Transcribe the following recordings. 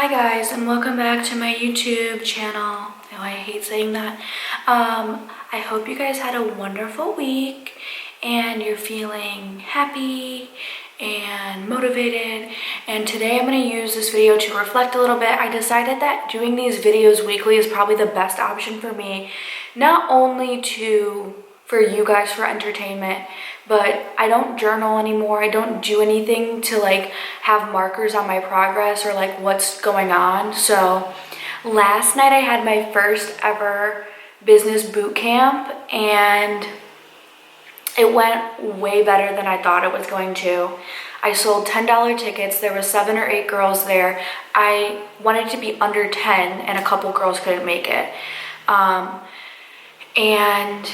Hi guys, and welcome back to my YouTube channel. Oh, I hate saying that. I hope you guys had a wonderful week and you're feeling happy and motivated. And today I'm going to use this video to reflect a little bit. I decided that doing these videos weekly is probably the best option for me, not only for you guys for entertainment, but I don't journal anymore. I don't do anything to like have markers on my progress or like what's going on. So last night I had my first ever business boot camp and it went way better than I thought it was going to. I sold $10 tickets. There were 7 or 8 girls there. I wanted to be under 10 and a couple girls couldn't make it. And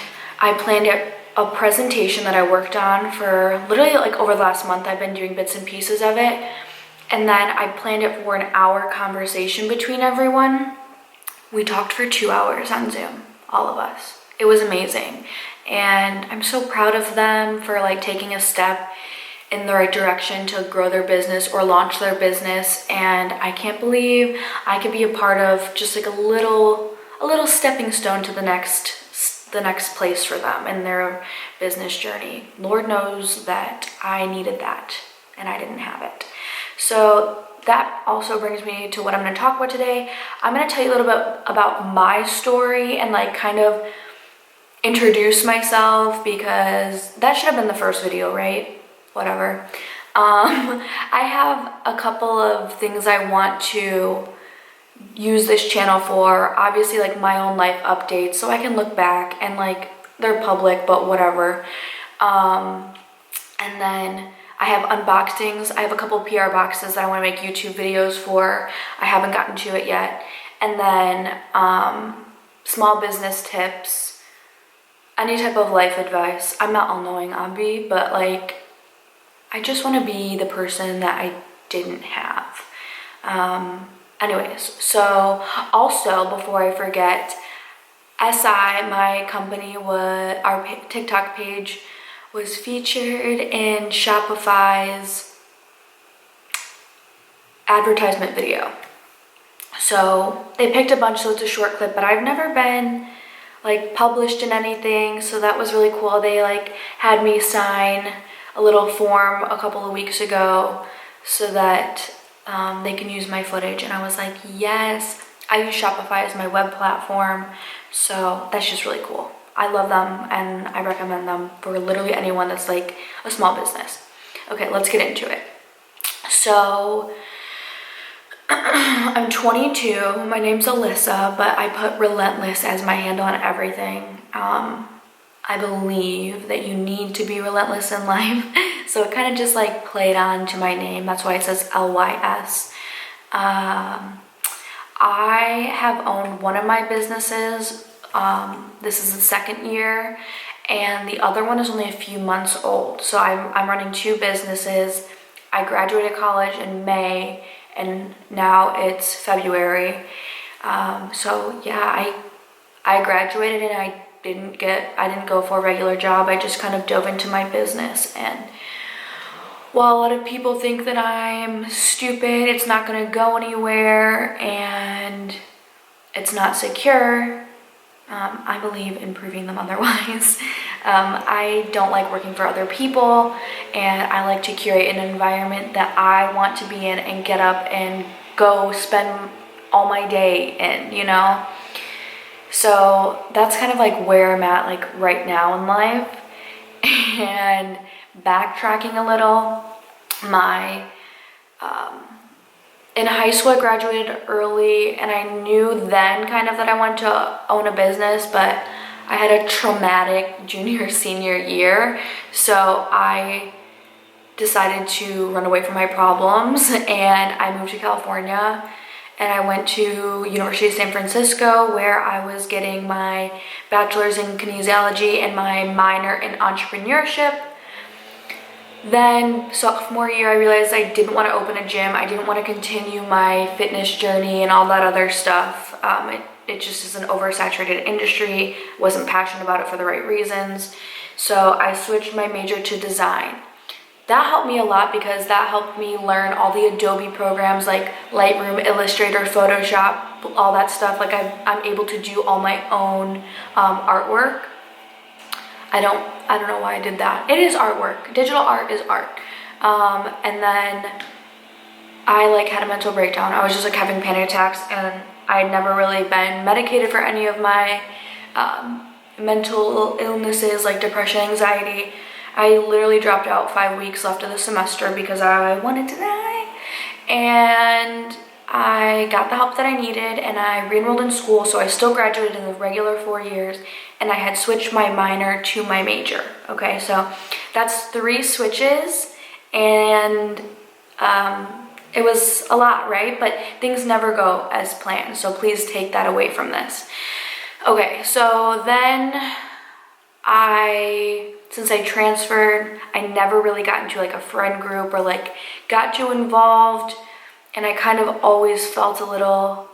I planned a presentation that I worked on for literally like over the last month. I've been doing bits and pieces of it. And then I planned it for an hour conversation between everyone. We talked for 2 hours on Zoom, all of us. It was amazing. And I'm so proud of them for like taking a step in the right direction to grow their business or launch their business. And I can't believe I could be a part of just like a little stepping stone to the next place for them in their business journey. Lord knows that I needed that and I didn't have it. So that also brings me to what I'm going to talk about today. I'm going to tell you a little bit about my story and like kind of introduce myself, because that should have been the first video, right? Whatever. I have a couple of things I want to use this channel for, obviously like my own life updates so I can look back and like they're public but whatever. And then I have unboxings. I have a couple PR boxes that I want to make YouTube videos for. I haven't gotten to it yet. And then small business tips, any type of life advice. I'm not all-knowing, obvi, but like I just want to be the person that I didn't have. Anyways, so also before I forget, SI, my company, our TikTok page was featured in Shopify's advertisement video. So they picked a bunch, so it's a short clip, but I've never been like published in anything, so that was really cool. They like had me sign a little form a couple of weeks ago so that they can use my footage, and I was like, yes. I use Shopify as my web platform, so that's just really cool. I love them and I recommend them for literally anyone that's like a small business. Okay, let's get into it. So I'm 22, my name's Alyssa, but I put relentless as my handle on everything. I believe that you need to be relentless in life. So it kind of just like played on to my name. That's why it says LYS. I have owned one of my businesses. This is the second year, and the other one is only a few months old. So I'm running 2 businesses. I graduated college in May, and now it's February. So yeah, I graduated and I didn't go for a regular job. I just kind of dove into my business, and while a lot of people think that I'm stupid, it's not going to go anywhere and it's not secure, I believe in proving them otherwise. I don't like working for other people, and I like to curate an environment that I want to be in and get up and go spend all my day in, you know? So that's kind of like where I'm at like right now in life. And backtracking a little, in high school I graduated early, and I knew then kind of that I wanted to own a business, but I had a traumatic senior year, so I decided to run away from my problems and I moved to California. And I went to University of San Francisco, where I was getting my bachelor's in kinesiology and my minor in entrepreneurship. Then sophomore year, I realized I didn't want to open a gym. I didn't want to continue my fitness journey and all that other stuff. It just is an oversaturated industry. Wasn't passionate about it for the right reasons. So I switched my major to design. that helped me a lot because that helped me learn all the Adobe programs like Lightroom, Illustrator, Photoshop, all that stuff. Like I'm able to do all my own artwork. I don't know why I did that. It is artwork. Digital art is art. And then I like had a mental breakdown. I was just like having panic attacks, and I had never really been medicated for any of my mental illnesses like depression, anxiety. I literally dropped out 5 weeks left of the semester because I wanted to die. And I got the help that I needed, and I re-enrolled in school, so I still graduated in the regular 4 years, and I had switched my minor to my major. Okay, so that's 3 switches, and it was a lot, right? But things never go as planned, so please take that away from this. Okay, so then since I transferred, I never really got into like a friend group or like got too involved, and I kind of always felt a little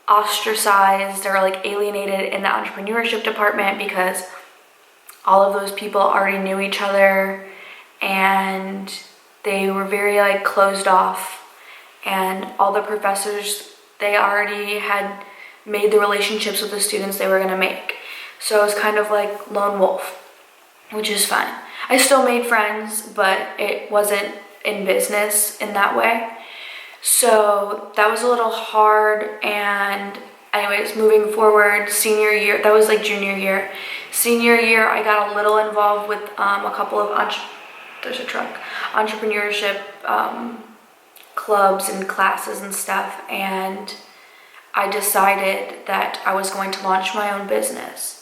ostracized or like alienated in the entrepreneurship department because all of those people already knew each other and they were very like closed off, and all the professors, they already had made the relationships with the students they were going to make. So it was kind of like lone wolf, which is fine. I still made friends, but it wasn't in business in that way. So that was a little hard. And anyways, moving forward, senior year, that was like junior year. Senior year, I got a little involved with a couple of entrepreneurship clubs and classes and stuff. And I decided that I was going to launch my own business.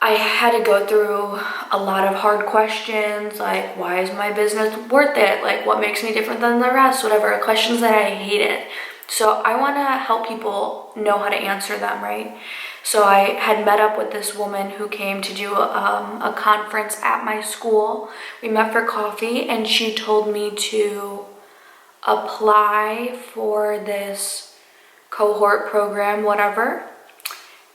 I had to go through a lot of hard questions, like why is my business worth it? Like what makes me different than the rest? Whatever, questions that I hated. So I want to help people know how to answer them, right? So I had met up with this woman who came to do a conference at my school. We met for coffee, and she told me to apply for this cohort program, whatever.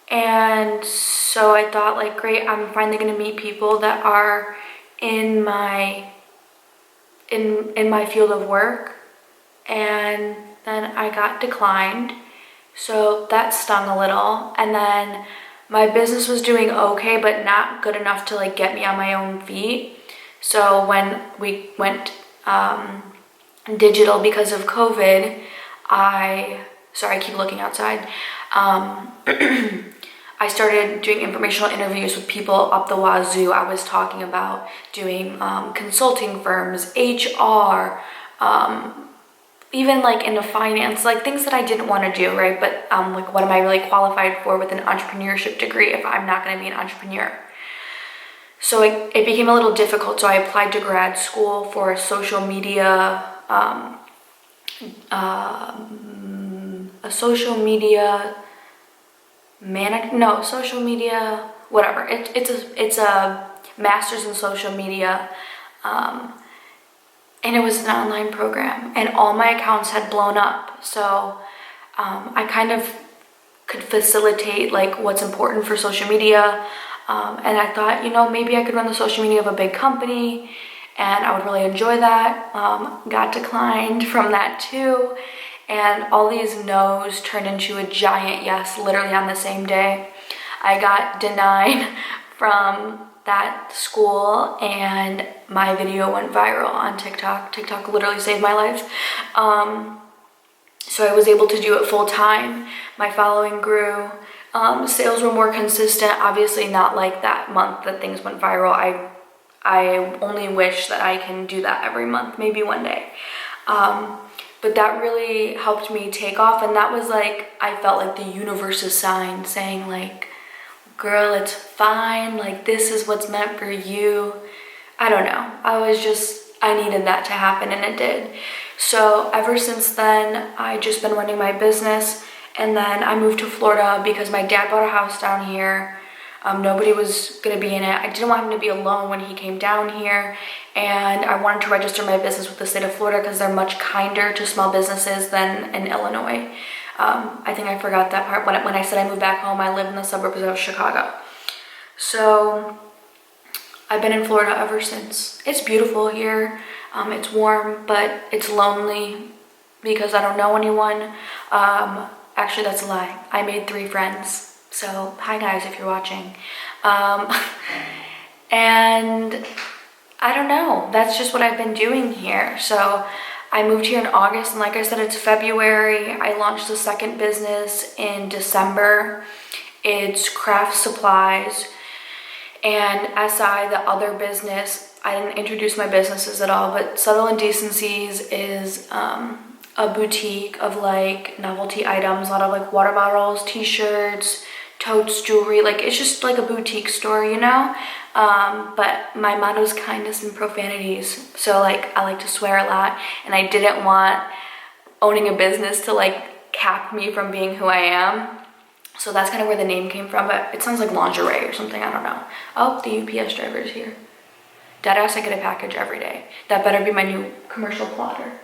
And so I thought, like, great, I'm finally going to meet people that are in my field of work. And then I got declined, so that stung a little. And then my business was doing okay, but not good enough to like get me on my own feet. So when we went digital because of COVID, sorry, I keep looking outside. I started doing informational interviews with people up the wazoo. I was talking about doing consulting firms, HR, even like in the finance, like things that I didn't want to do, right? But like what am I really qualified for with an entrepreneurship degree if I'm not going to be an entrepreneur? So it became a little difficult. So I applied to grad school for a social media, whatever. It's a master's in social media, and it was an online program, and all my accounts had blown up. So I kind of could facilitate like what's important for social media, and I thought, maybe I could run the social media of a big company, and I would really enjoy that. Got declined from that too. And all these no's turned into a giant yes, literally on the same day. I got denied from that school, and my video went viral on TikTok. TikTok literally saved my life. So I was able to do it full time. My following grew. Sales were more consistent. Obviously not like that month that things went viral. I only wish that I can do that every month, maybe one day. But that really helped me take off, and that was like, I felt like the universe's sign saying like, girl, it's fine, like this is what's meant for you. I don't know, I needed that to happen, and it did. So ever since then, I just been running my business, and then I moved to Florida because my dad bought a house down here. Nobody was gonna be in it. I didn't want him to be alone when he came down here, and I wanted to register my business with the state of Florida because they're much kinder to small businesses than in Illinois. I think I forgot that part. When I said I moved back home, I lived in the suburbs of Chicago. So I've been in Florida ever since. It's beautiful here. It's warm, but it's lonely because I don't know anyone. Actually, that's a lie. I made 3 friends. So, hi guys if you're watching. And I don't know. That's just what I've been doing here. So, I moved here in August, and like I said, it's February. I launched the second business in December. It's craft supplies. And SI, the other business, I didn't introduce my businesses at all, but Subtle Indecencies is a boutique of like novelty items, a lot of like water bottles, t-shirts, totes, jewelry. Like it's just like a boutique store, you know? But my motto is kindness and profanities. So like I like to swear a lot, and I didn't want owning a business to like cap me from being who I am. So that's kind of where the name came from, but it sounds like lingerie or something, I don't know. Oh, the UPS driver is here. Deadass, I get a package every day. That better be my new commercial plotter.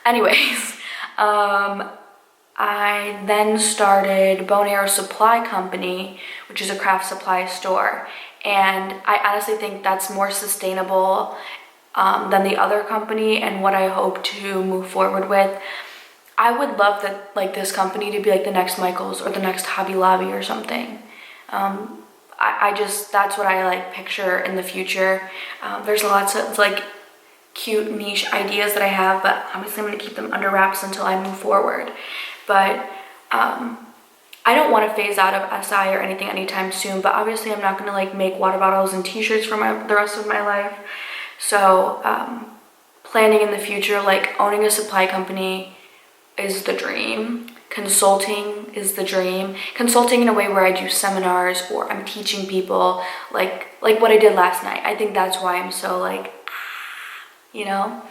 Anyways, I then started Bone Arrow Supply Company, which is a craft supply store. And I honestly think that's more sustainable than the other company and what I hope to move forward with. I would love that, like, this company to be like the next Michaels or the next Hobby Lobby or something. I just, that's what I like picture in the future. There's lots of like cute niche ideas that I have, but obviously I'm gonna keep them under wraps until I move forward. But I don't want to phase out of SI or anything anytime soon, but obviously I'm not gonna like make water bottles and t-shirts for the rest of my life. So planning in the future, like owning a supply company is the dream. Consulting is the dream. Consulting in a way where I do seminars or I'm teaching people, like what I did last night. I think that's why I'm so like, you know?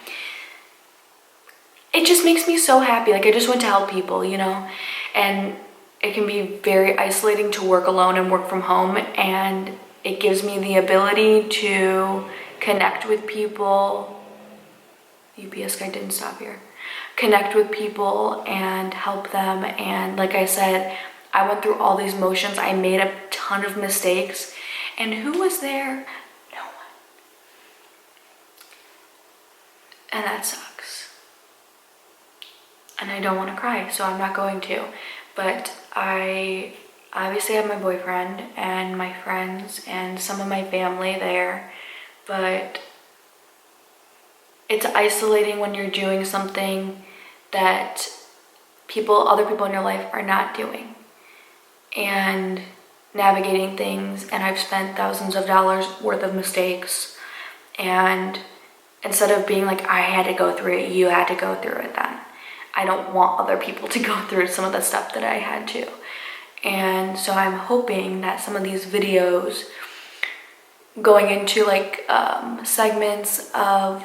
It just makes me so happy. Like I just want to help people, you know? And it can be very isolating to work alone and work from home, and it gives me the ability to connect with people. UPS guy didn't stop here. Connect with people and help them. And like I said, I went through all these motions. I made a ton of mistakes. And who was there? No one. And that sucks. And I don't want to cry, so I'm not going to. But I obviously have my boyfriend and my friends and some of my family there. But it's isolating when you're doing something that other people in your life are not doing, and navigating things. And I've spent thousands of dollars worth of mistakes, and instead of being like, I had to go through it, you had to go through it then. I don't want other people to go through some of the stuff that I had to. And so I'm hoping that some of these videos going into like segments of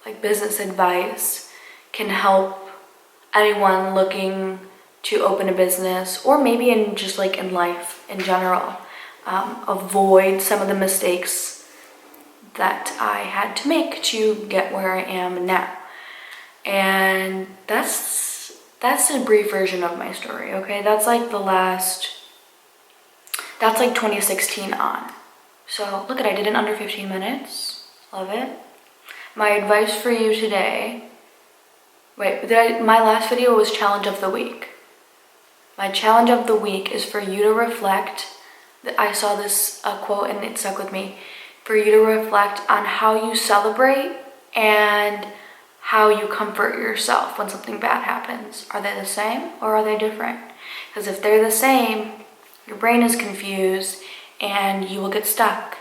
like business advice can help anyone looking to open a business, or maybe in just like in life in general, avoid some of the mistakes that I had to make to get where I am now. And that's a brief version of my story, okay? That's like 2016 on. So look at, I did it in under 15 minutes. Love it. My advice for you today, my last video was challenge of the week. My challenge of the week is for you to reflect. I saw this quote and it stuck with me. For you to reflect on how you celebrate and how you comfort yourself when something bad happens. Are they the same or are they different? Because if they're the same, your brain is confused and you will get stuck.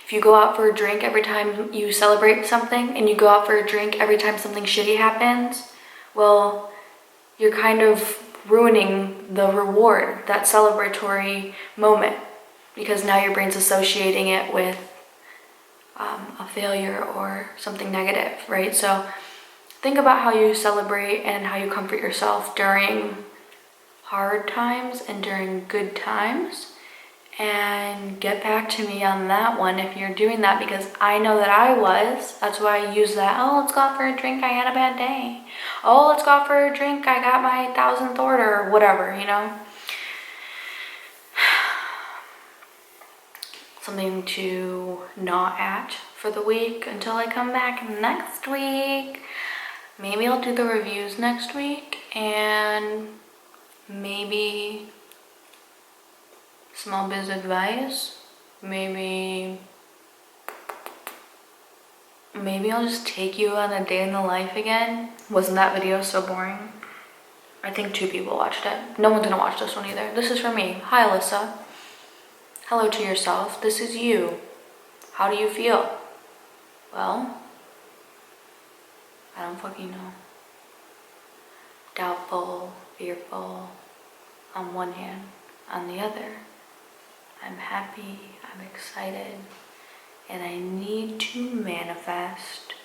If you go out for a drink every time you celebrate something, and you go out for a drink every time something shitty happens, well, you're kind of ruining the reward, that celebratory moment, because now your brain's associating it with a failure or something negative, right? So think about how you celebrate and how you comfort yourself during hard times and during good times, and get back to me on that one if you're doing that, because I know that I was. That's why I use that. Oh, let's go out for a drink, I had a bad day. Oh, let's go out for a drink, I got my 1000th order, or whatever, you know? something to gnaw at for the week until I come back next week. Maybe I'll do the reviews next week, and maybe small biz advice. Maybe I'll just take you on a day in the life again. Wasn't that video so boring? I think 2 people watched it. No one's gonna watch this one either. This is for me. Hi, Alyssa. Hello to yourself. This is you. How do you feel? Well, I don't fucking know. Doubtful, fearful on one hand. On the other, I'm happy, I'm excited, and I need to manifest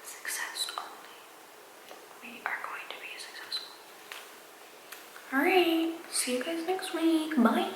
success only. We are going to be successful. Alright, see you guys next week. Bye.